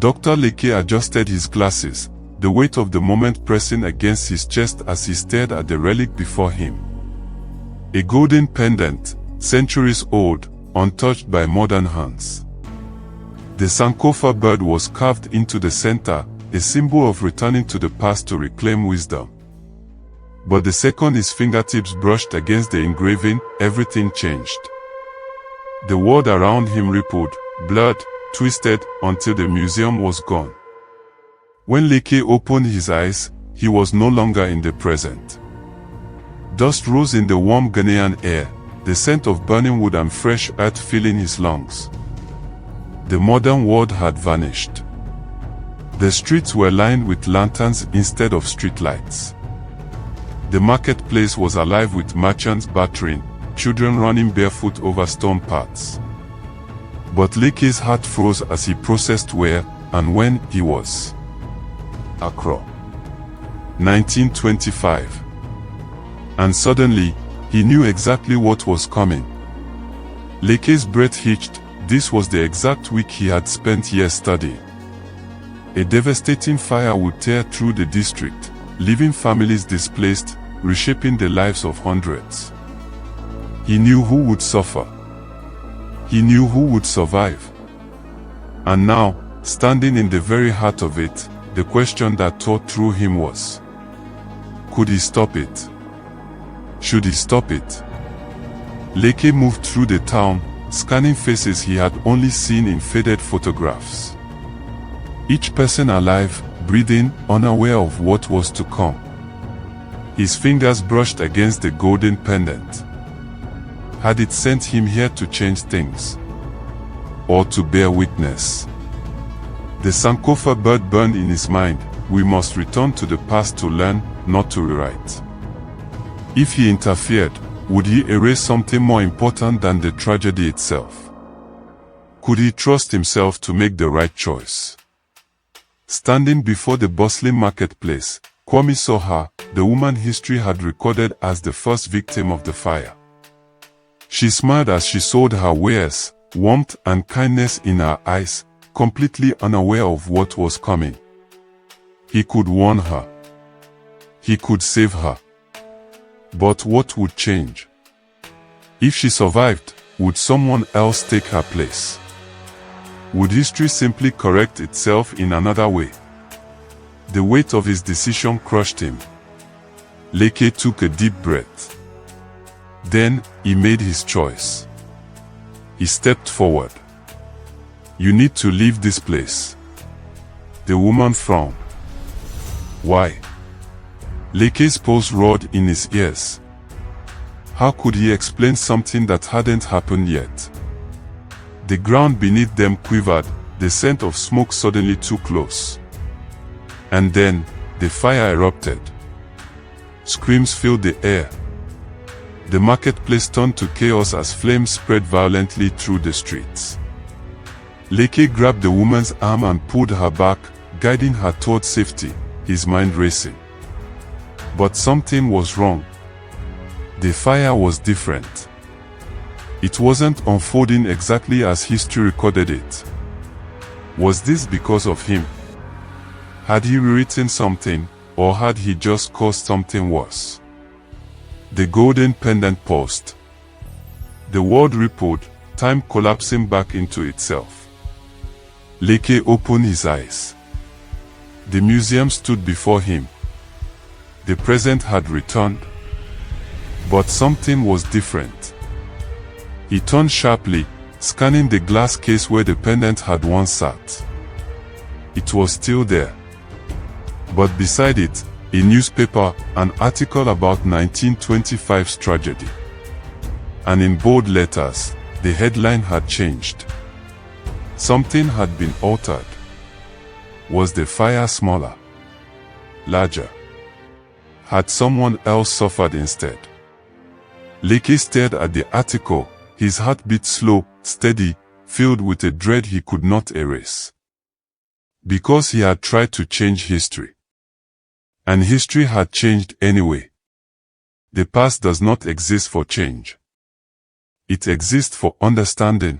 Dr. Leke adjusted his glasses, the weight of the moment pressing against his chest as he stared at the relic before him. A golden pendant, centuries old, untouched by modern hands. The Sankofa bird was carved into the center, a symbol of returning to the past to reclaim wisdom. But the second his fingertips brushed against the engraving, everything changed. The world around him rippled, blurred, twisted, until the museum was gone. When Leke opened his eyes, he was no longer in the present. Dust rose in the warm Ghanaian air, the scent of burning wood and fresh earth filling his lungs. The modern world had vanished. The streets were lined with lanterns instead of streetlights. The marketplace was alive with merchants battering, children running barefoot over stone paths. But Leke's heart froze as he processed where and when he was. Accra, 1925. And suddenly, he knew exactly what was coming. Leke's breath hitched. This was the exact week he had spent years studying. A devastating fire would tear through the district, leaving families displaced, reshaping the lives of hundreds. He knew who would suffer. He knew who would survive. And now, standing in the very heart of it, the question that tore through him was, could he stop it? Should he stop it? Leke moved through the town, scanning faces he had only seen in faded photographs. Each person alive, breathing, unaware of what was to come. His fingers brushed against the golden pendant. Had it sent him here to change things? Or to bear witness? The Sankofa bird burned in his mind. We must return to the past to learn, not to rewrite. If he interfered, would he erase something more important than the tragedy itself? Could he trust himself to make the right choice? Standing before the bustling marketplace, Kwame saw her, the woman history had recorded as the first victim of the fire. She smiled as she sold her wares, warmth and kindness in her eyes, completely unaware of what was coming. He could warn her. He could save her. But what would change? If she survived, would someone else take her place? Would history simply correct itself in another way? The weight of his decision crushed him. Leke took a deep breath. Then, he made his choice. He stepped forward. You need to leave this place. The woman frowned. Why? Leke's pulse roared in his ears. How could he explain something that hadn't happened yet? The ground beneath them quivered, the scent of smoke suddenly too close. And then, the fire erupted. Screams filled the air. The marketplace turned to chaos as flames spread violently through the streets. Leke grabbed the woman's arm and pulled her back, guiding her toward safety, his mind racing. But something was wrong. The fire was different. It wasn't unfolding exactly as history recorded it. Was this because of him? Had he rewritten something, or had he just caused something worse? The golden pendant paused. The world rippled, time collapsing back into itself. Leke opened his eyes. The museum stood before him. The present had returned. But something was different. He turned sharply, scanning the glass case where the pendant had once sat. It was still there. But beside it, a newspaper, an article about 1925's tragedy. And in bold letters, the headline had changed. Something had been altered. Was the fire smaller? Larger? Had someone else suffered instead? Leke stared at the article, his heart beat slow, steady, filled with a dread he could not erase. Because he had tried to change history. And history had changed anyway. The past does not exist for change. It exists for understanding.